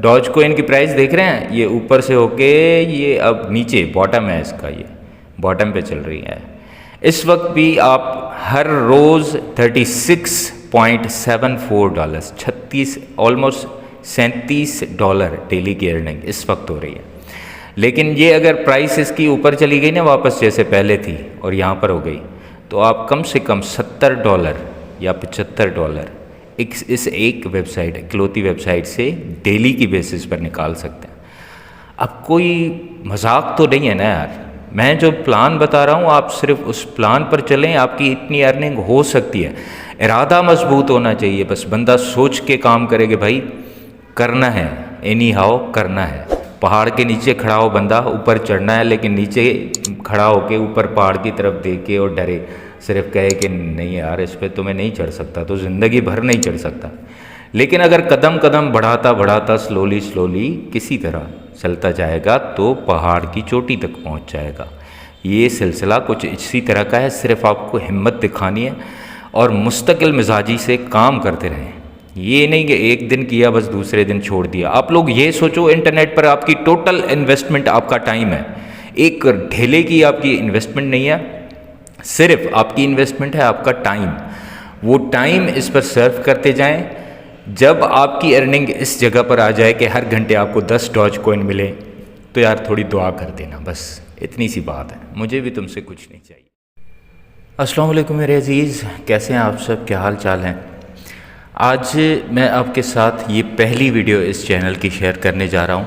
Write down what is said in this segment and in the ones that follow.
Dodge coin की price देख रहे हैं, ये ऊपर से होके ये अब नीचे बॉटम है इसका, ये बॉटम पे चल रही है। इस वक्त भी आप हर रोज़ $36.74 36 ऑलमोस्ट $37 डेली की अर्निंग इस वक्त हो रही है। लेकिन ये अगर प्राइस इसकी ऊपर चली गई ना वापस जैसे पहले थी और यहाँ पर हो गई, तो आप कम से कम $70 या $75 इस एक वेबसाइट इकलौती वेबसाइट से डेली की बेसिस पर निकाल सकते हैं। अब कोई मजाक तो नहीं है ना यार, मैं जो प्लान बता रहा हूँ आप सिर्फ उस प्लान पर चलें, आपकी इतनी अर्निंग हो सकती है। इरादा मजबूत होना चाहिए, बस बंदा सोच के काम करे कि भाई करना है, एनी हाउ करना है। पहाड़ के नीचे खड़ा हो बंदा, ऊपर चढ़ना है, लेकिन नीचे खड़ा होके ऊपर पहाड़ की तरफ देखे और डरे, सिर्फ कहे कि नहीं यार इस पर तो मैं नहीं चढ़ सकता, तो ज़िंदगी भर नहीं चढ़ सकता। लेकिन अगर कदम कदम बढ़ाता बढ़ाता स्लोली स्लोली किसी तरह चलता जाएगा तो पहाड़ की चोटी तक पहुंच जाएगा। ये सिलसिला कुछ इसी तरह का है, सिर्फ आपको हिम्मत दिखानी है और मुस्तकिल मिजाजी से काम करते रहें। ये नहीं कि एक दिन किया बस दूसरे दिन छोड़ दिया। आप लोग ये सोचो, इंटरनेट पर आपकी टोटल इन्वेस्टमेंट आपका टाइम है, एक ढेले की आपकी इन्वेस्टमेंट नहीं है, सिर्फ आपकी इन्वेस्टमेंट है आपका टाइम। वो टाइम इस पर सर्व करते जाएं। जब आपकी अर्निंग इस जगह पर आ जाए कि हर घंटे आपको 10 डॉज कॉइन मिले, तो यार थोड़ी दुआ कर देना, बस इतनी सी बात है, मुझे भी तुमसे कुछ नहीं चाहिए। अस्सलाम वालेकुम मेरे अज़ीज़, कैसे हैं आप सब, क्या हाल चाल हैं। आज मैं आपके साथ ये पहली वीडियो इस चैनल की शेयर करने जा रहा हूँ,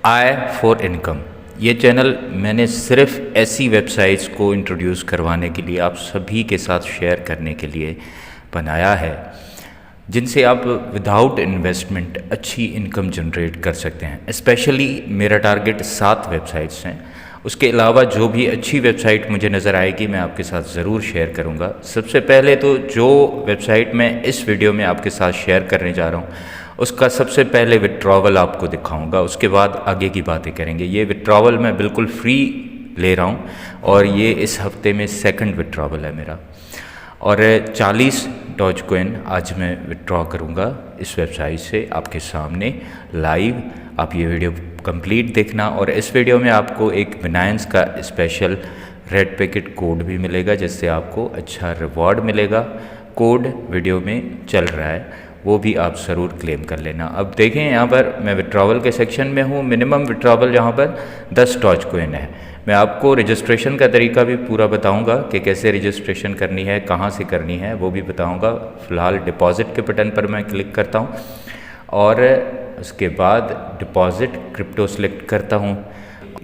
आई फॉर इनकम। ये चैनल मैंने सिर्फ ऐसी वेबसाइट्स को इंट्रोड्यूस करवाने के लिए, आप सभी के साथ शेयर करने के लिए बनाया है, जिनसे आप विदाउट इन्वेस्टमेंट अच्छी इनकम जनरेट कर सकते हैं। स्पेशली मेरा टारगेट 7 वेबसाइट्स हैं। उसके अलावा जो भी अच्छी वेबसाइट मुझे नज़र आएगी मैं आपके साथ ज़रूर शेयर करूंगा। सबसे पहले तो जो वेबसाइट मैं इस वीडियो में आपके साथ शेयर करने जा रहा हूं, उसका सबसे पहले विड्रॉवल आपको दिखाऊंगा, उसके बाद आगे की बातें करेंगे। ये विड्रॉवल मैं बिल्कुल फ्री ले रहा हूँ और ये इस हफ्ते में सेकंड विड्रॉवल है मेरा। और 40 डॉज कॉइन आज मैं विड्रॉ करूँगा इस वेबसाइट से आपके सामने लाइव। आप ये वीडियो कंप्लीट देखना और इस वीडियो में आपको एक बिनांस का स्पेशल रेड पैकेट कोड भी मिलेगा, जिससे आपको अच्छा रिवॉर्ड मिलेगा। कोड वीडियो में चल रहा है, वो भी आप ज़रूर क्लेम कर लेना। अब देखें यहाँ पर मैं विड्रॉवल के सेक्शन में हूँ। मिनिमम विड्रॉवल यहाँ पर 10 डॉज कॉइन है। मैं आपको रजिस्ट्रेशन का तरीका भी पूरा बताऊंगा कि कैसे रजिस्ट्रेशन करनी है, कहाँ से करनी है, वो भी बताऊंगा। फ़िलहाल डिपॉज़िट के बटन पर मैं क्लिक करता हूँ और उसके बाद डिपॉज़िट क्रिप्टो सेलेक्ट करता हूँ।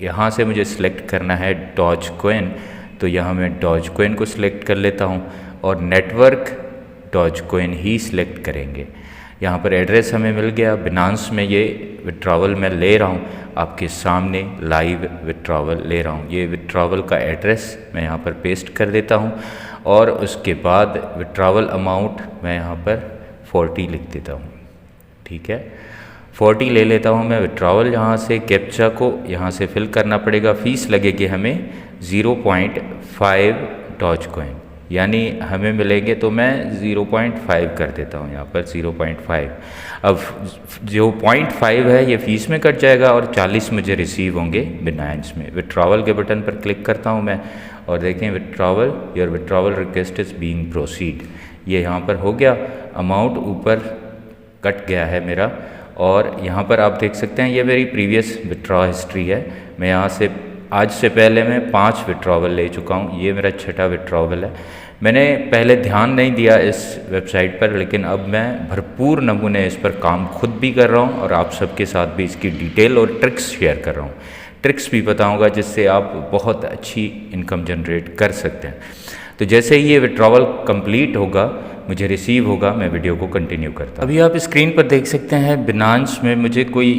यहाँ से मुझे सिलेक्ट करना है डॉज कॉइन, तो यहाँ मैं डॉज कॉइन को सिलेक्ट कर लेता हूँ और नेटवर्क डॉज कॉइन ही सिलेक्ट करेंगे। यहाँ पर एड्रेस हमें मिल गया। बिनांस में ये विड्रॉवल मैं ले रहा हूँ, आपके सामने लाइव विड्रॉवल ले रहा हूँ। ये विड्रॉवल का एड्रेस मैं यहाँ पर पेस्ट कर देता हूँ और उसके बाद विड्रॉवल अमाउंट मैं यहाँ पर 40 लिख देता हूँ। ठीक है, 40 ले लेता हूँ मैं विड्रॉवल। यहाँ से कैप्चा को यहाँ से फिल करना पड़ेगा। फ़ीस लगेगी हमें 0.5 डॉज कॉइन, यानी हमें मिलेंगे, तो मैं 0.5 कर देता हूँ यहाँ पर 0.5। अब जो 0.5 है ये फ़ीस में कट जाएगा और 40 मुझे रिसीव होंगे बिनांस में। विड्रॉवल के बटन पर क्लिक करता हूँ मैं और देखें withdrawal, your withdrawal request is being proceed, ये यहाँ पर हो गया। अमाउंट ऊपर कट गया है मेरा और यहाँ पर आप देख सकते हैं ये मेरी प्रीवियस विड्रॉ हिस्ट्री है। मैं यहाँ से आज से पहले मैं 5 विड्रॉवल ले चुका हूँ, ये मेरा छठा विड्रॉवल है। मैंने पहले ध्यान नहीं दिया इस वेबसाइट पर, लेकिन अब मैं भरपूर नमूने इस पर काम खुद भी कर रहा हूँ और आप सबके साथ भी इसकी डिटेल और ट्रिक्स शेयर कर रहा हूँ। ट्रिक्स भी बताऊँगा जिससे आप बहुत अच्छी इनकम जनरेट कर सकते हैं। तो जैसे ही ये विड्रॉवल कंप्लीट होगा, मुझे रिसीव होगा, मैं वीडियो को कंटिन्यू करता हूँ। अभी आप स्क्रीन पर देख सकते हैं बिनांस में मुझे कोई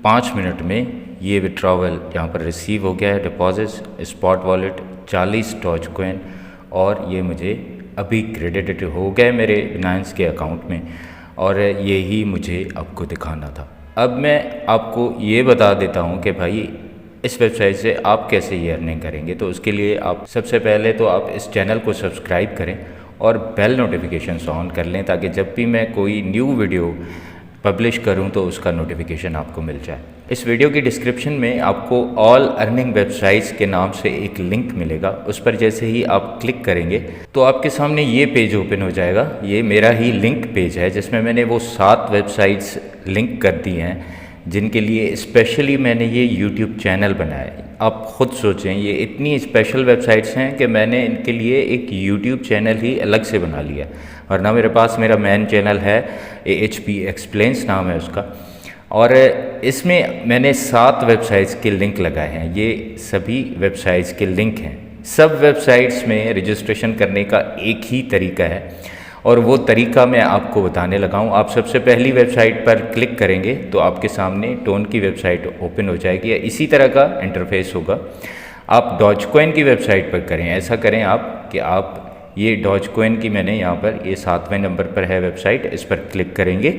5 मिनट में ये विड्रॉवल यहाँ पर रिसीव हो गया है। Deposit spot wallet 40 Dogecoin और ये मुझे अभी क्रेडिट हो गए मेरे बिनांस के अकाउंट में और यही मुझे आपको दिखाना था। अब मैं आपको ये बता देता हूँ कि भाई इस वेबसाइट से आप कैसे ये अर्निंग करेंगे। तो उसके लिए आप सबसे पहले तो आप इस चैनल को सब्सक्राइब करें और बेल नोटिफिकेशन ऑन कर लें, ताकि जब भी मैं कोई न्यू वीडियो पब्लिश करूं तो उसका नोटिफिकेशन आपको मिल जाए। इस वीडियो की डिस्क्रिप्शन में आपको ऑल अर्निंग वेबसाइट्स के नाम से एक लिंक मिलेगा। उस पर जैसे ही आप क्लिक करेंगे तो आपके सामने ये पेज ओपन हो जाएगा। ये मेरा ही लिंक पेज है जिसमें मैंने वो 7 वेबसाइट्स लिंक कर दी हैं जिनके लिए स्पेशली मैंने ये यूट्यूब चैनल बनाया है। आप ख़ुद सोचें, ये इतनी स्पेशल वेबसाइट्स हैं कि मैंने इनके लिए एक यूट्यूब चैनल ही अलग से बना लिया, वरना मेरे पास मेरा मेन चैनल है AHP एक्सप्लेन्स नाम है उसका, और इसमें मैंने 7 वेबसाइट्स के लिंक लगाए हैं। ये सभी वेबसाइट्स के लिंक हैं। सब वेबसाइट्स में रजिस्ट्रेशन करने का एक ही तरीका है और वो तरीका मैं आपको बताने लगा हूँ। आप सबसे पहली वेबसाइट पर क्लिक करेंगे तो आपके सामने टोन की वेबसाइट ओपन हो जाएगी। इसी तरह का इंटरफेस होगा। आप डॉजकॉइन की वेबसाइट पर करें, ऐसा करें आप कि आप ये डॉजकॉइन की मैंने यहाँ पर ये 7वें नंबर पर है वेबसाइट, इस पर क्लिक करेंगे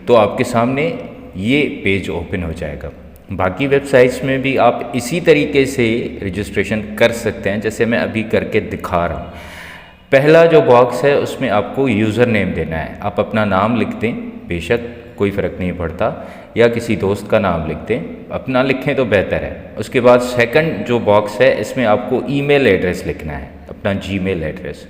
तो आपके सामने ये पेज ओपन हो जाएगा। बाकी वेबसाइट्स में भी आप इसी तरीके से रजिस्ट्रेशन कर सकते हैं जैसे मैं अभी करके दिखा रहा हूँ। पहला जो बॉक्स है उसमें आपको यूज़र नेम देना है। आप अपना नाम लिख दें, बेशक कोई फ़र्क नहीं पड़ता, या किसी दोस्त का नाम लिख दें, अपना लिखें तो बेहतर है। उसके बाद सेकंड जो बॉक्स है इसमें आपको ईमेल एड्रेस लिखना है, अपना जीमेल एड्रेस।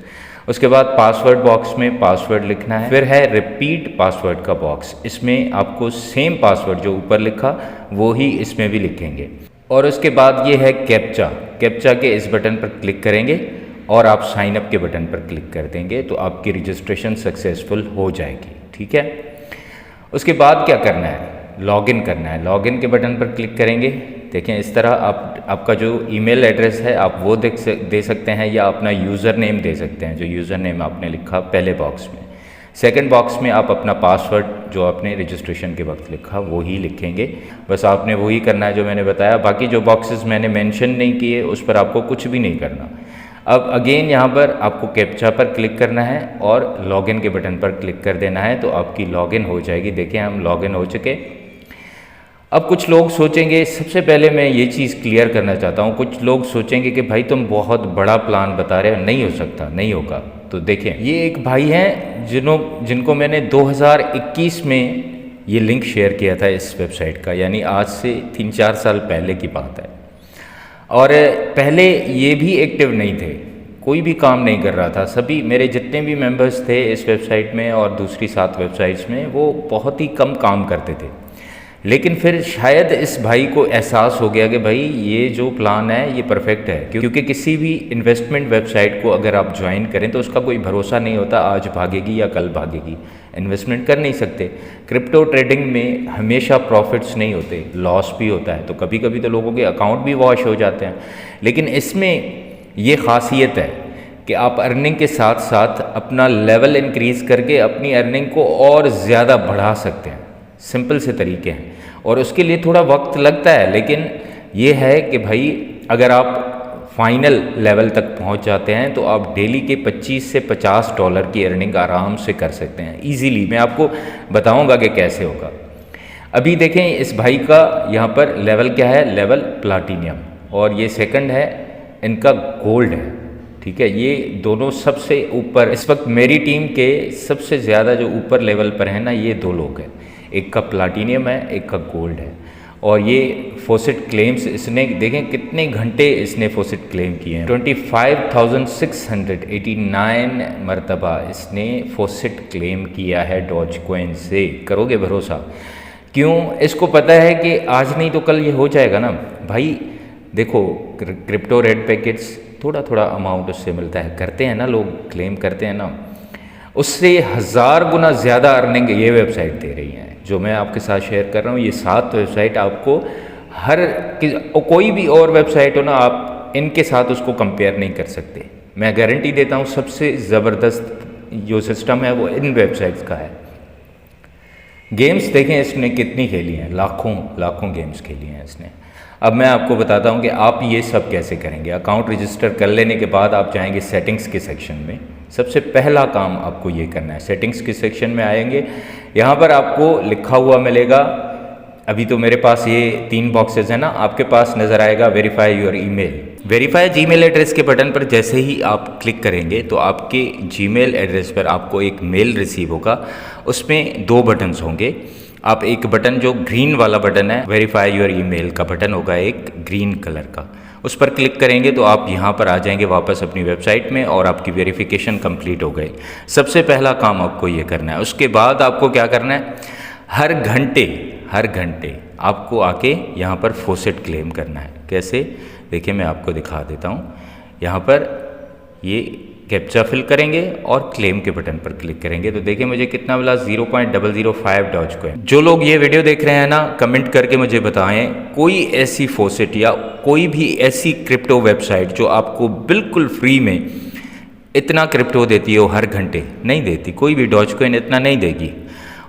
उसके बाद पासवर्ड बॉक्स में पासवर्ड लिखना है। फिर है रिपीट पासवर्ड का बॉक्स, इसमें आपको सेम पासवर्ड जो ऊपर लिखा वो ही इसमें भी लिखेंगे। और उसके बाद ये है कैप्चा। कैप्चा के इस बटन पर क्लिक करेंगे और आप साइन अप के बटन पर क्लिक कर देंगे तो आपकी रजिस्ट्रेशन सक्सेसफुल हो जाएगी। ठीक है। उसके बाद क्या करना है, लॉगिन करना है। लॉगिन के बटन पर क्लिक करेंगे। देखें इस तरह आपका जो ईमेल एड्रेस है आप वो दे सकते हैं या अपना यूज़र नेम दे सकते हैं, जो यूज़र नेम आपने लिखा पहले बॉक्स में। सेकंड बॉक्स में आप अपना पासवर्ड जो आपने रजिस्ट्रेशन के वक्त लिखा वो ही लिखेंगे। बस आपने वही करना है जो मैंने बताया। बाकी जो बॉक्सेस मैंने मेंशन नहीं किए उस पर आपको कुछ भी नहीं करना। अब अगेन यहाँ पर आपको कैप्चा पर क्लिक करना है और लॉगिन के बटन पर क्लिक कर देना है तो आपकी लॉगिन हो जाएगी। देखिए हम लॉगिन हो चुके। अब कुछ लोग सोचेंगे, सबसे पहले मैं ये चीज़ क्लियर करना चाहता हूँ, कुछ लोग सोचेंगे कि भाई तुम बहुत बड़ा प्लान बता रहे हो, नहीं हो सकता, नहीं होगा। तो देखें ये एक भाई हैं जिनको मैंने 2021 में ये लिंक शेयर किया था इस वेबसाइट का, यानी आज से 3-4 साल पहले की बात है। और पहले ये भी एक्टिव नहीं थे, कोई भी काम नहीं कर रहा था। सभी मेरे जितने भी मेंबर्स थे इस वेबसाइट में और दूसरी 7 वेबसाइट्स में वो बहुत ही कम काम करते थे। लेकिन फिर शायद इस भाई को एहसास हो गया कि भाई ये जो प्लान है ये परफेक्ट है, क्योंकि किसी भी इन्वेस्टमेंट वेबसाइट को अगर आप ज्वाइन करें तो उसका कोई भरोसा नहीं होता आज भागेगी या कल भागेगी। इन्वेस्टमेंट कर नहीं सकते। क्रिप्टो ट्रेडिंग में हमेशा प्रॉफिट्स नहीं होते, लॉस भी होता है। तो कभी कभी तो लोगों के अकाउंट भी वॉश हो जाते हैं। लेकिन इसमें ये खासियत है कि आप अर्निंग के साथ साथ अपना लेवल इंक्रीज़ करके अपनी अर्निंग को और ज़्यादा बढ़ा सकते हैं। सिंपल से तरीके हैं और उसके लिए थोड़ा वक्त लगता है, लेकिन ये है कि भाई अगर आप फाइनल लेवल तक पहुंच जाते हैं तो आप डेली के 25 से $50 की अर्निंग आराम से कर सकते हैं इजीली। मैं आपको बताऊंगा कि कैसे होगा। अभी देखें इस भाई का यहाँ पर लेवल क्या है, लेवल प्लाटिनियम, और ये सेकंड है इनका गोल्ड है। ठीक है, ये दोनों सबसे ऊपर इस वक्त मेरी टीम के सबसे ज़्यादा जो ऊपर लेवल पर है ना, ये 2 लोग हैं। एक का प्लाटिनियम है, एक का गोल्ड है। और ये फोसिट क्लेम्स इसने देखें कितने घंटे इसने फोसिट क्लेम किए हैं। 25,689 मरतबा इसने फोसिट क्लेम किया है डॉजकॉइन से। करोगे भरोसा? क्यों? इसको पता है कि आज नहीं तो कल ये हो जाएगा ना भाई। देखो क्रिप्टो रेड पैकेट्स थोड़ा थोड़ा अमाउंट उससे मिलता है, करते हैं ना लोग, क्लेम करते हैं ना, उससे 1000 गुना ज़्यादा अर्निंग ये वेबसाइट दे रही हैं जो मैं आपके साथ शेयर कर रहा हूँ। ये 7 वेबसाइट आपको कोई भी और वेबसाइट हो ना, आप इनके साथ उसको कंपेयर नहीं कर सकते। मैं गारंटी देता हूँ सबसे ज़बरदस्त जो सिस्टम है वो इन वेबसाइट्स का है। गेम्स देखें इसने कितनी खेली हैं, लाखों गेम्स खेली हैं इसने। अब मैं आपको बताता हूँ कि आप ये सब कैसे करेंगे। अकाउंट रजिस्टर कर लेने के बाद आप जाएंगे सेटिंग्स के सेक्शन में। सबसे पहला काम आपको ये करना है, सेटिंग्स के सेक्शन में आएंगे, यहाँ पर आपको लिखा हुआ मिलेगा, अभी तो मेरे पास ये 3 बॉक्सेस हैं ना, आपके पास नज़र आएगा verify your email. Verify Gmail address के बटन पर जैसे ही आप क्लिक करेंगे तो आपके जीमेल एड्रेस पर आपको एक मेल रिसीव होगा। उसमें 2 बटन्स होंगे, आप एक बटन जो ग्रीन वाला बटन है, वेरीफाई योर ईमेल का बटन होगा एक ग्रीन कलर का, उस पर क्लिक करेंगे तो आप यहाँ पर आ जाएंगे वापस अपनी वेबसाइट में और आपकी वेरिफिकेशन कंप्लीट हो गई। सबसे पहला काम आपको ये करना है। उसके बाद आपको क्या करना है, हर घंटे आपको आके यहाँ पर फोसेट क्लेम करना है। कैसे, देखिए मैं आपको दिखा देता हूँ। यहाँ पर ये कैप्चा फिल करेंगे और क्लेम के बटन पर क्लिक करेंगे तो देखिए मुझे कितना मिला, 0.005 डॉज कॉइन। जो लोग ये वीडियो देख रहे हैं ना, कमेंट करके मुझे बताएं कोई ऐसी फोसेट या कोई भी ऐसी क्रिप्टो वेबसाइट जो आपको बिल्कुल फ्री में इतना क्रिप्टो देती हो हर घंटे। नहीं देती, कोई भी डॉज कॉइन इतना नहीं देगी।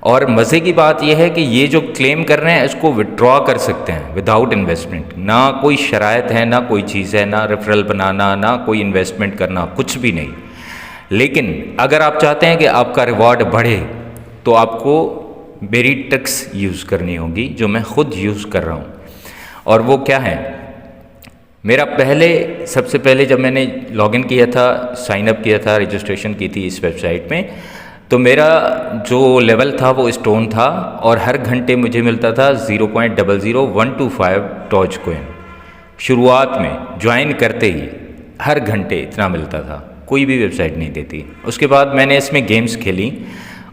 और मज़े की बात यह है कि ये जो क्लेम कर रहे हैं इसको विड्रॉ कर सकते हैं विदाउट इन्वेस्टमेंट। ना कोई शराइत है, ना कोई चीज़ है, ना रेफरल बनाना, ना कोई इन्वेस्टमेंट करना, कुछ भी नहीं। लेकिन अगर आप चाहते हैं कि आपका रिवॉर्ड बढ़े तो आपको मेरी ट्रिक्स यूज़ करनी होगी जो मैं ख़ुद यूज़ कर रहा हूँ। और वो क्या है, मेरा सबसे पहले जब मैंने लॉगिन किया था, साइन अप किया था, रजिस्ट्रेशन की थी इस वेबसाइट में, तो मेरा जो लेवल था वो स्टोन था और हर घंटे मुझे मिलता था 0.00125 डॉज कॉइन। शुरुआत में ज्वाइन करते ही हर घंटे इतना मिलता था, कोई भी वेबसाइट नहीं देती। उसके बाद मैंने इसमें गेम्स खेली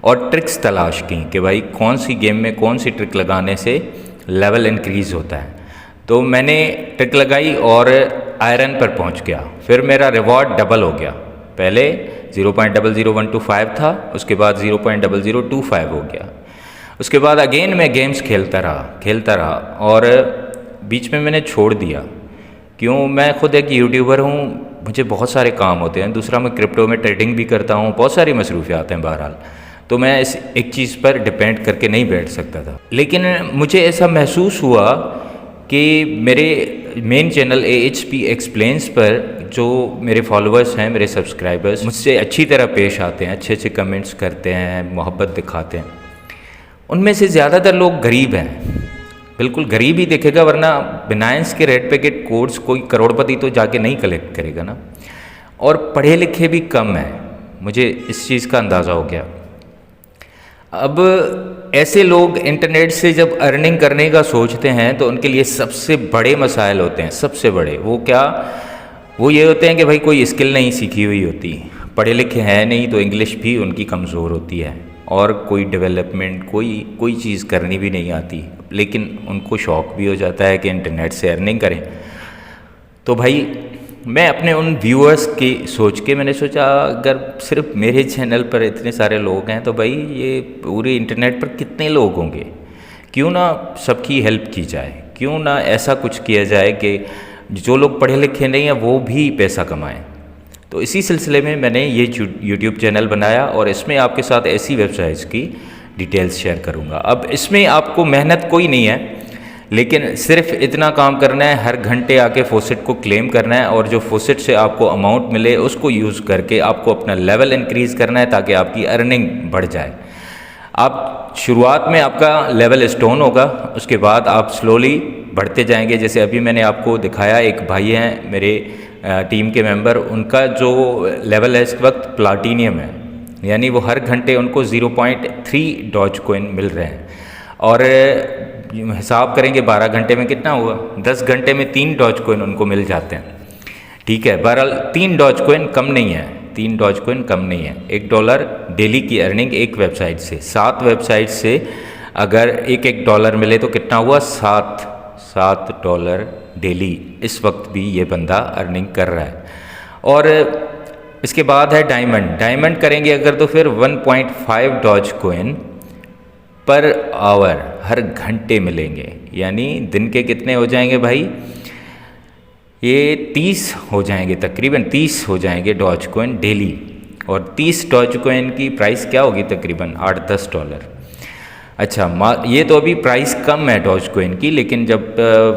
और ट्रिक्स तलाश की कि भाई कौन सी गेम में कौन सी ट्रिक लगाने से लेवल इंक्रीज़ होता है। तो मैंने ट्रिक लगाई और आयरन पर पहुंच गया। फिर मेरा रिवॉर्ड डबल हो गया। पहले 0.00125 था, उसके बाद 0.0025 हो गया। उसके बाद अगेन मैं गेम्स खेलता रहा और बीच में मैंने छोड़ दिया। क्यों, मैं खुद एक यूट्यूबर हूँ, मुझे बहुत सारे काम होते हैं। दूसरा मैं क्रिप्टो में ट्रेडिंग भी करता हूँ, बहुत सारी मसरूफियात हैं बहरहाल। तो मैं इस एक चीज़ पर डिपेंड करके नहीं बैठ सकता था। लेकिन मुझे ऐसा महसूस हुआ कि मेरे मेन चैनल AHP एक्सप्लेन्स पर जो मेरे फॉलोअर्स हैं, मेरे सब्सक्राइबर्स मुझसे अच्छी तरह पेश आते हैं, अच्छे अच्छे कमेंट्स करते हैं, मोहब्बत दिखाते हैं। उनमें से ज़्यादातर लोग गरीब हैं, बिल्कुल गरीब ही दिखेगा, वरना बिनायंस के रेड पैकेट कोड्स कोई करोड़पति तो जाके नहीं कलेक्ट करेगा ना। और पढ़े लिखे भी कम हैं, मुझे इस चीज़ का अंदाज़ा हो गया। अब ऐसे लोग इंटरनेट से जब अर्निंग करने का सोचते हैं तो उनके लिए सबसे बड़े मसाइल होते हैं, सबसे बड़े। वो क्या, वो ये होते हैं कि भाई कोई स्किल नहीं सीखी हुई होती, पढ़े लिखे हैं नहीं, तो इंग्लिश भी उनकी कमज़ोर होती है और कोई डेवलपमेंट कोई चीज़ करनी भी नहीं आती। लेकिन उनको शौक़ भी हो जाता है कि इंटरनेट से अर्निंग करें। तो भाई मैं अपने उन व्यूअर्स की सोच के मैंने सोचा अगर सिर्फ मेरे चैनल पर इतने सारे लोग हैं तो भाई ये पूरे इंटरनेट पर कितने लोग होंगे, क्यों ना सबकी हेल्प की जाए, क्यों ना ऐसा कुछ किया जाए कि जो लोग पढ़े लिखे नहीं हैं वो भी पैसा कमाएं। तो इसी सिलसिले में मैंने ये यूट्यूब चैनल बनाया और इसमें आपके साथ ऐसी वेबसाइट्स की डिटेल्स शेयर करूँगा। अब इसमें आपको मेहनत कोई नहीं है, लेकिन सिर्फ इतना काम करना है, हर घंटे आके फोसेट को क्लेम करना है और जो फोसेट से आपको अमाउंट मिले उसको यूज़ करके आपको अपना लेवल इंक्रीज़ करना है ताकि आपकी अर्निंग बढ़ जाए। आप शुरुआत में आपका लेवल स्टोन होगा, उसके बाद आप स्लोली बढ़ते जाएंगे। जैसे अभी मैंने आपको दिखाया, एक भाई हैं मेरे टीम के मेंबर, उनका जो लेवल है इस वक्त प्लाटीनियम है, यानी वो हर घंटे उनको 0.3 डॉज कॉइन मिल रहे हैं। और हिसाब करेंगे 12 घंटे में कितना हुआ, 10 घंटे में 3 डॉज कॉइन उनको मिल जाते हैं। ठीक है, बहरहाल 3 डॉज कॉइन कम नहीं है, 3 डॉज कॉइन कम नहीं है। $1 डेली की अर्निंग एक वेबसाइट से, 7 वेबसाइट से अगर एक $1 मिले तो कितना हुआ, $7 डेली इस वक्त भी ये बंदा अर्निंग कर रहा है। और इसके बाद है डायमंड करेंगे अगर तो फिर 1.5 डॉज कॉइन पर आवर हर घंटे मिलेंगे, यानी दिन के कितने हो जाएंगे भाई, ये 30 हो जाएंगे, तकरीबन 30 हो जाएंगे डॉज कॉइन डेली। और 30 डॉज कॉइन की प्राइस क्या होगी, तकरीबन $8-10। अच्छा, ये तो अभी प्राइस कम है डॉज कॉइन की, लेकिन जब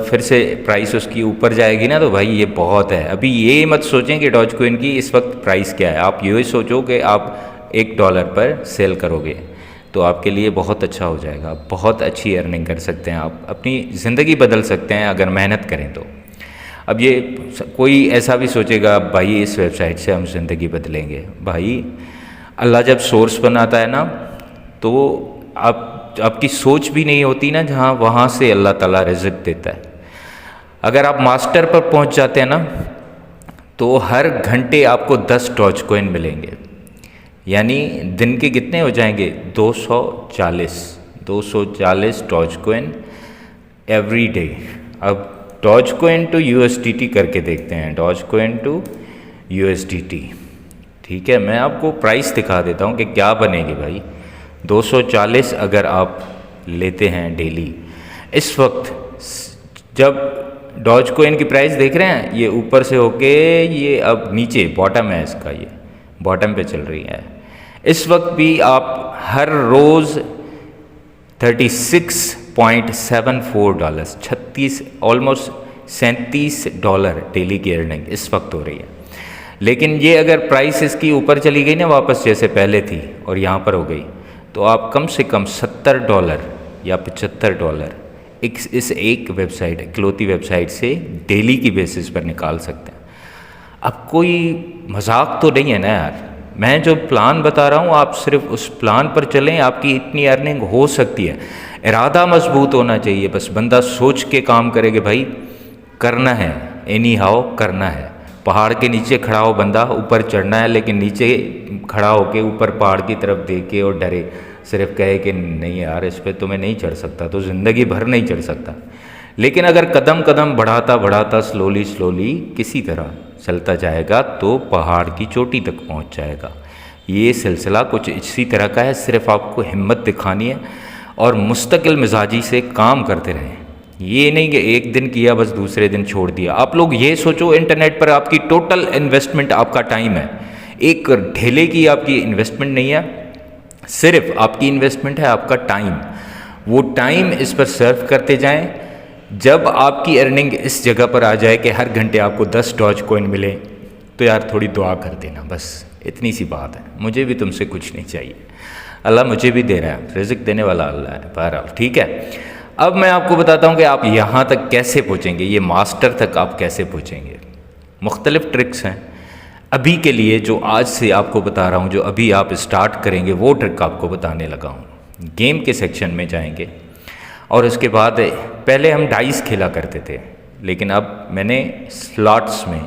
फिर से प्राइस उसकी ऊपर जाएगी ना तो भाई ये बहुत है। अभी ये मत सोचें कि डॉज कॉइन की इस वक्त प्राइस क्या है, आप ये सोचो कि आप $1 पर सेल करोगे तो आपके लिए बहुत अच्छा हो जाएगा, बहुत अच्छी अर्निंग कर सकते हैं, आप अपनी ज़िंदगी बदल सकते हैं अगर मेहनत करें तो। अब ये कोई ऐसा भी सोचेगा भाई इस वेबसाइट से हम ज़िंदगी बदलेंगे, भाई अल्लाह जब सोर्स बनाता है ना तो आप आपकी सोच भी नहीं होती ना, जहाँ वहाँ से अल्लाह ताला रिज़्क़ देता है। अगर आप मास्टर पर पहुँच जाते हैं ना, तो हर घंटे आपको 10 डॉज कॉइन मिलेंगे, यानी दिन के कितने हो जाएंगे 240 डॉज कॉइन एवरी डे। अब डॉज कॉइन टू यूएसडीटी करके देखते हैं, डॉज कॉइन टू यूएसडीटी। ठीक है, मैं आपको प्राइस दिखा देता हूँ कि क्या बनेगी भाई। 240 अगर आप लेते हैं डेली, इस वक्त जब डॉज कॉइन की प्राइस देख रहे हैं, ये ऊपर से होके ये अब नीचे बॉटम है इसका, ये बॉटम पे चल रही है। इस वक्त भी आप हर रोज़ 36.74 डॉलर, 36 ऑलमोस्ट $37 डेली की अर्निंग इस वक्त हो रही है। लेकिन ये अगर प्राइस इसकी ऊपर चली गई ना वापस जैसे पहले थी और यहाँ पर हो गई, तो आप कम से कम $70 या $75 इस एक वेबसाइट, इकलौती वेबसाइट से डेली की बेसिस पर निकाल सकते हैं। अब कोई मजाक तो नहीं है ना यार, मैं जो प्लान बता रहा हूँ आप सिर्फ उस प्लान पर चलें, आपकी इतनी अर्निंग हो सकती है। इरादा मजबूत होना चाहिए, बस बंदा सोच के काम करे कि भाई करना है, एनी हाउ करना है। पहाड़ के नीचे खड़ा हो बंदा, ऊपर चढ़ना है, लेकिन नीचे खड़ा होके ऊपर पहाड़ की तरफ देखे और डरे, सिर्फ कहे कि नहीं यार इस पे तो मैं नहीं चढ़ सकता, तो ज़िंदगी भर नहीं चढ़ सकता। लेकिन अगर कदम कदम बढ़ाता बढ़ाता स्लोली किसी तरह चलता जाएगा तो पहाड़ की चोटी तक पहुंच जाएगा। ये सिलसिला कुछ इसी तरह का है, सिर्फ आपको हिम्मत दिखानी है और मुस्तकिल मिजाजी से काम करते रहें। ये नहीं कि एक दिन किया बस दूसरे दिन छोड़ दिया। आप लोग ये सोचो, इंटरनेट पर आपकी टोटल इन्वेस्टमेंट आपका टाइम है, एक ढेले की आपकी इन्वेस्टमेंट नहीं है, सिर्फ आपकी इन्वेस्टमेंट है आपका टाइम। वो टाइम इस पर सर्व करते जाएं। जब आपकी अर्निंग इस जगह पर आ जाए कि हर घंटे आपको 10 डॉज कॉइन मिले, तो यार थोड़ी दुआ कर देना, बस इतनी सी बात है। मुझे भी तुमसे कुछ नहीं चाहिए, अल्लाह मुझे भी दे रहा है, रिज़्क़ देने वाला अल्लाह है। बहरहाल ठीक है, अब मैं आपको बताता हूँ कि आप यहाँ तक कैसे पहुँचेंगे, ये मास्टर तक आप कैसे पहुँचेंगे। मुख्तलिफ़ ट्रिक्स हैं अभी के लिए, जो आज से आपको बता रहा हूँ, जो अभी आप स्टार्ट करेंगे वो ट्रिक आपको बताने लगा हूँ। गेम के सेक्शन में जाएंगे और उसके बाद पहले हम डाइस खेला करते थे, लेकिन अब मैंने स्लॉट्स में,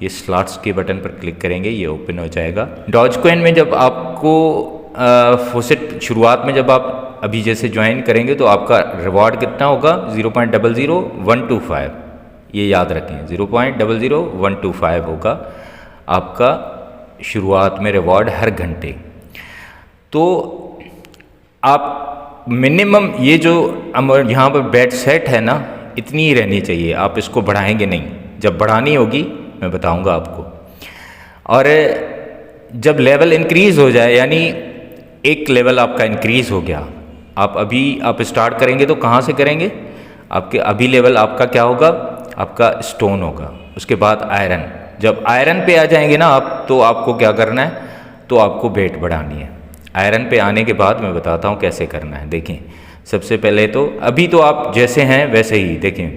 ये स्लॉट्स के बटन पर क्लिक करेंगे, ये ओपन हो जाएगा। डॉज कॉइन में जब आपको फोसेट शुरुआत में जब आप अभी जैसे ज्वाइन करेंगे तो आपका रिवॉर्ड कितना होगा 0.00125, ये याद रखें 0.00125 होगा आपका शुरुआत में रिवॉर्ड हर घंटे। तो आप मिनिमम ये जो यहाँ पर बेट सेट है ना, इतनी ही रहनी चाहिए, आप इसको बढ़ाएंगे नहीं। जब बढ़ानी होगी मैं बताऊंगा आपको। और जब लेवल इंक्रीज़ हो जाए, यानी एक लेवल आपका इंक्रीज़ हो गया, आप स्टार्ट करेंगे तो कहाँ से करेंगे, आपके अभी लेवल आपका क्या होगा, आपका स्टोन होगा, उसके बाद आयरन। जब आयरन पे आ जाएंगे ना आप, तो आपको क्या करना है, तो आपको बेट बढ़ानी है। आयरन पे आने के बाद मैं बताता हूँ कैसे करना है। देखें, सबसे पहले तो अभी तो आप जैसे हैं वैसे ही देखें,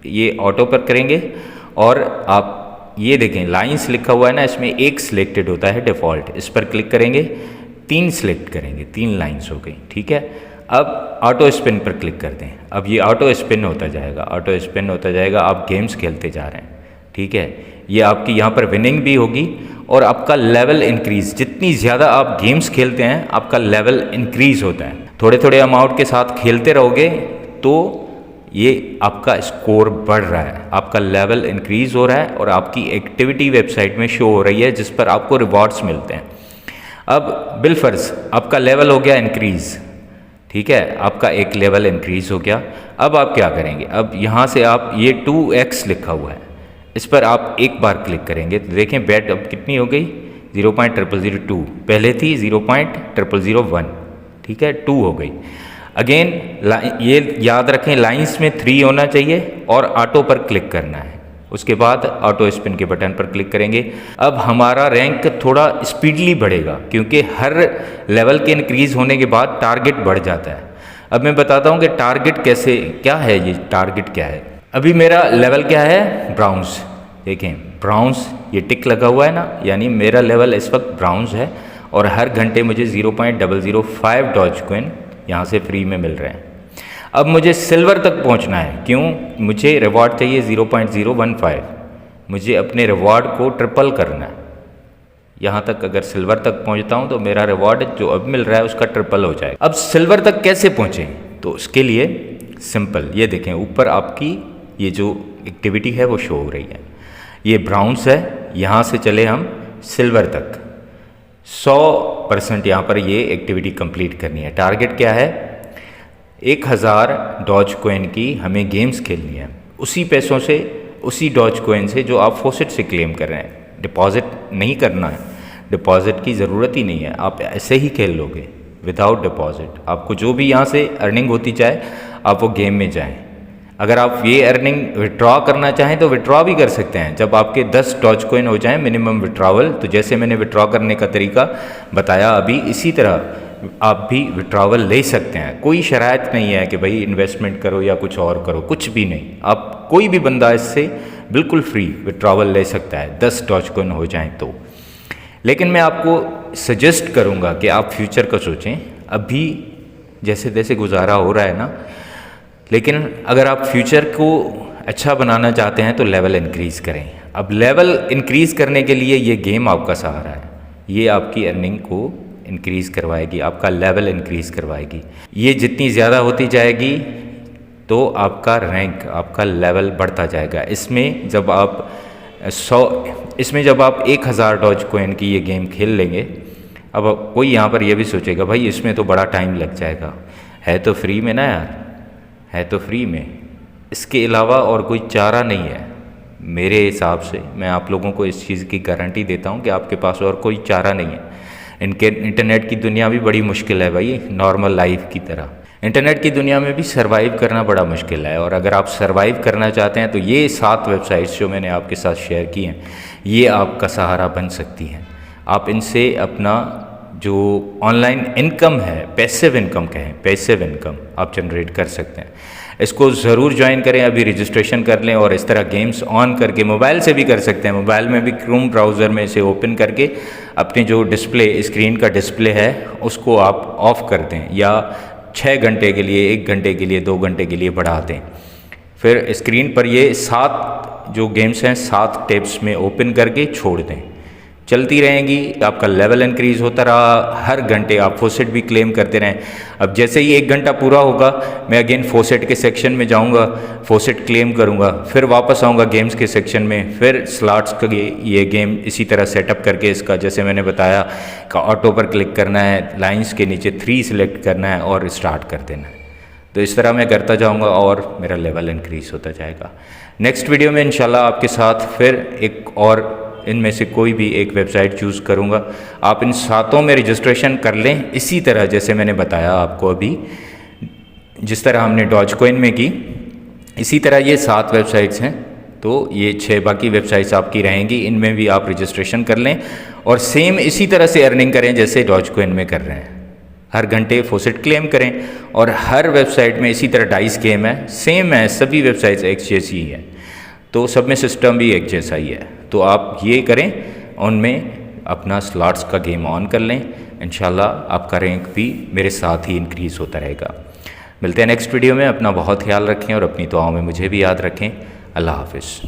ये ऑटो पर करेंगे और आप ये देखें लाइंस लिखा हुआ है ना, इसमें एक सिलेक्टेड होता है डिफ़ॉल्ट, इस पर क्लिक करेंगे, 3 सिलेक्ट करेंगे, 3 लाइंस हो गई। ठीक है, अब ऑटो स्पिन पर क्लिक कर दें। अब ये ऑटो स्पिन होता जाएगा, ऑटो स्पिन होता जाएगा, आप गेम्स खेलते जा रहे हैं। ठीक है, ये आपकी यहाँ पर विनिंग भी होगी और आपका लेवल इंक्रीज़, जितनी ज़्यादा आप गेम्स खेलते हैं आपका लेवल इंक्रीज़ होता है। थोड़े थोड़े अमाउंट के साथ खेलते रहोगे तो ये आपका स्कोर बढ़ रहा है, आपका लेवल इंक्रीज़ हो रहा है और आपकी एक्टिविटी वेबसाइट में शो हो रही है, जिस पर आपको रिवॉर्ड्स मिलते हैं। अब बिलफर्ज आपका लेवल हो गया इंक्रीज़, ठीक है, आपका एक लेवल इंक्रीज़ हो गया। अब आप क्या करेंगे, अब यहाँ से आप ये 2x लिखा हुआ है, इस पर आप एक बार क्लिक करेंगे तो देखें बेट अब कितनी हो गई 0.0002, पहले थी 0.001, ठीक है, 2 हो गई। अगेन ये याद रखें लाइंस में 3 होना चाहिए और ऑटो पर क्लिक करना है, उसके बाद ऑटो स्पिन के बटन पर क्लिक करेंगे। अब हमारा रैंक थोड़ा स्पीडली बढ़ेगा क्योंकि हर लेवल के इंक्रीज़ होने के बाद टारगेट बढ़ जाता है। अब मैं बताता हूँ कि टारगेट कैसे, क्या है ये टारगेट क्या है। अभी मेरा लेवल क्या है, ब्राउन्स, देखें ब्राउन्स ये टिक लगा हुआ है ना, यानी मेरा लेवल इस वक्त ब्राउन्स है और हर घंटे मुझे 0.005 डॉज कॉइन यहाँ से फ्री में मिल रहे हैं। अब मुझे सिल्वर तक पहुँचना है, क्यों? मुझे रिवॉर्ड चाहिए 0.015, मुझे अपने रिवॉर्ड को ट्रिपल करना है। यहाँ तक अगर सिल्वर तक पहुँचता हूँ तो मेरा रिवॉर्ड जो अब मिल रहा है उसका ट्रिपल हो जाएगा। अब सिल्वर तक कैसे पहुँचें? तो उसके लिए सिंपल, ये देखें ऊपर आपकी ये जो एक्टिविटी है वो शो हो रही है, ये ब्राउन्स है, यहाँ से चले हम सिल्वर तक। 100% यहाँ पर ये एक्टिविटी कंप्लीट करनी है। टारगेट क्या है? 1000 डॉज कॉइन की हमें गेम्स खेलनी है, उसी पैसों से, उसी डॉज कॉइन से जो आप फॉसेट से क्लेम कर रहे हैं। डिपॉजिट नहीं करना है, डिपॉजिट की ज़रूरत ही नहीं है, आप ऐसे ही खेल लोगे विदाउट डिपॉजिट। आपको जो भी यहाँ से अर्निंग होती चाहे आप वो गेम में जाएं। अगर आप ये अर्निंग विड्रॉ करना चाहें तो विड्रॉ भी कर सकते हैं जब आपके 10 डॉज कॉइन हो जाएं मिनिमम विड्रॉवल। तो जैसे मैंने विड्रॉ करने का तरीका बताया अभी, इसी तरह आप भी विड्रॉवल ले सकते हैं। कोई शराइत नहीं है कि भाई इन्वेस्टमेंट करो या कुछ और करो, कुछ भी नहीं। आप कोई भी बंदा इससे बिल्कुल फ्री विड्रॉवल ले सकता है 10 डॉज कॉइन हो जाएं तो। लेकिन मैं आपको सजेस्ट करूँगा कि आप फ्यूचर का सोचें। अभी जैसे जैसे गुजारा हो रहा है ना, लेकिन अगर आप फ्यूचर को अच्छा बनाना चाहते हैं तो लेवल इंक्रीज़ करें। अब लेवल इंक्रीज़ करने के लिए ये गेम आपका सहारा है, ये आपकी अर्निंग को इंक्रीज़ करवाएगी, आपका लेवल इंक्रीज़ करवाएगी। ये जितनी ज़्यादा होती जाएगी तो आपका रैंक, आपका लेवल बढ़ता जाएगा। इसमें जब आप 1000 डॉज कॉइन की ये गेम खेल लेंगे, अब कोई यहाँ पर ये भी सोचेगा भाई इसमें तो बड़ा टाइम लग जाएगा। है तो फ्री में ना यार, है तो फ्री में, इसके अलावा और कोई चारा नहीं है। मेरे हिसाब से मैं आप लोगों को इस चीज़ की गारंटी देता हूँ कि आपके पास और कोई चारा नहीं है। इनके इंटरनेट की दुनिया भी बड़ी मुश्किल है भाई, नॉर्मल लाइफ की तरह। इंटरनेट की दुनिया में भी सर्वाइव करना बड़ा मुश्किल है, और अगर आप सर्वाइव करना चाहते हैं तो ये 7 वेबसाइट्स जो मैंने आपके साथ शेयर की हैं, ये आपका सहारा बन सकती हैं। आप इनसे अपना जो ऑनलाइन इनकम है, पैसिव इनकम कहें, पैसिव इनकम आप जनरेट कर सकते हैं। इसको ज़रूर ज्वाइन करें, अभी रजिस्ट्रेशन कर लें, और इस तरह गेम्स ऑन करके मोबाइल से भी कर सकते हैं। मोबाइल में भी क्रोम ब्राउज़र में इसे ओपन करके अपने जो डिस्प्ले, स्क्रीन का डिस्प्ले है उसको आप ऑफ़ कर दें, या 6 घंटे के लिए, 1 घंटे के लिए, 2 घंटे के लिए बढ़ा दें। फिर स्क्रीन पर ये 7 जो गेम्स हैं 7 टैब्स में ओपन करके छोड़ दें, चलती रहेंगी। आपका लेवल इंक्रीज़ होता रहा, हर घंटे आप फॉसेट भी क्लेम करते रहें। अब जैसे ही 1 घंटा पूरा होगा मैं अगेन फॉसेट के सेक्शन में जाऊंगा, फॉसेट क्लेम करूंगा, फिर वापस आऊंगा गेम्स के सेक्शन में, फिर स्लॉट्स का ये गेम इसी तरह सेटअप करके इसका जैसे मैंने बताया का ऑटो पर क्लिक करना है, लाइन्स के नीचे 3 सिलेक्ट करना है और स्टार्ट कर देना है। तो इस तरह मैं करता जाऊंगा और मेरा लेवल इंक्रीज़ होता जाएगा। नेक्स्ट वीडियो में इंशाल्लाह आपके साथ फिर एक और इनमें से कोई भी एक वेबसाइट चूज़ करूँगा। आप इन 7 में रजिस्ट्रेशन कर लें, इसी तरह जैसे मैंने बताया आपको अभी, जिस तरह हमने डॉज कॉइन में की, इसी तरह ये 7 वेबसाइट्स हैं। तो ये 6 बाकी वेबसाइट्स आपकी रहेंगी, इनमें भी आप रजिस्ट्रेशन कर लें और सेम इसी तरह से अर्निंग करें जैसे डॉज कॉइन में कर रहे हैं। हर घंटे फॉसेट क्लेम करें, और हर वेबसाइट में इसी तरह डाइस गेम है, सेम है, सभी वेबसाइट्स एक जैसी ही है, तो सब में सिस्टम भी एक जैसा ही है। तो आप ये करें, उनमें अपना स्लॉट्स का गेम ऑन कर लें, इंशाल्लाह आपका रैंक भी मेरे साथ ही इंक्रीज़ होता रहेगा। मिलते हैं नेक्स्ट वीडियो में। अपना बहुत ख्याल रखें और अपनी दुआओं में मुझे भी याद रखें। अल्लाह हाफ़िज़।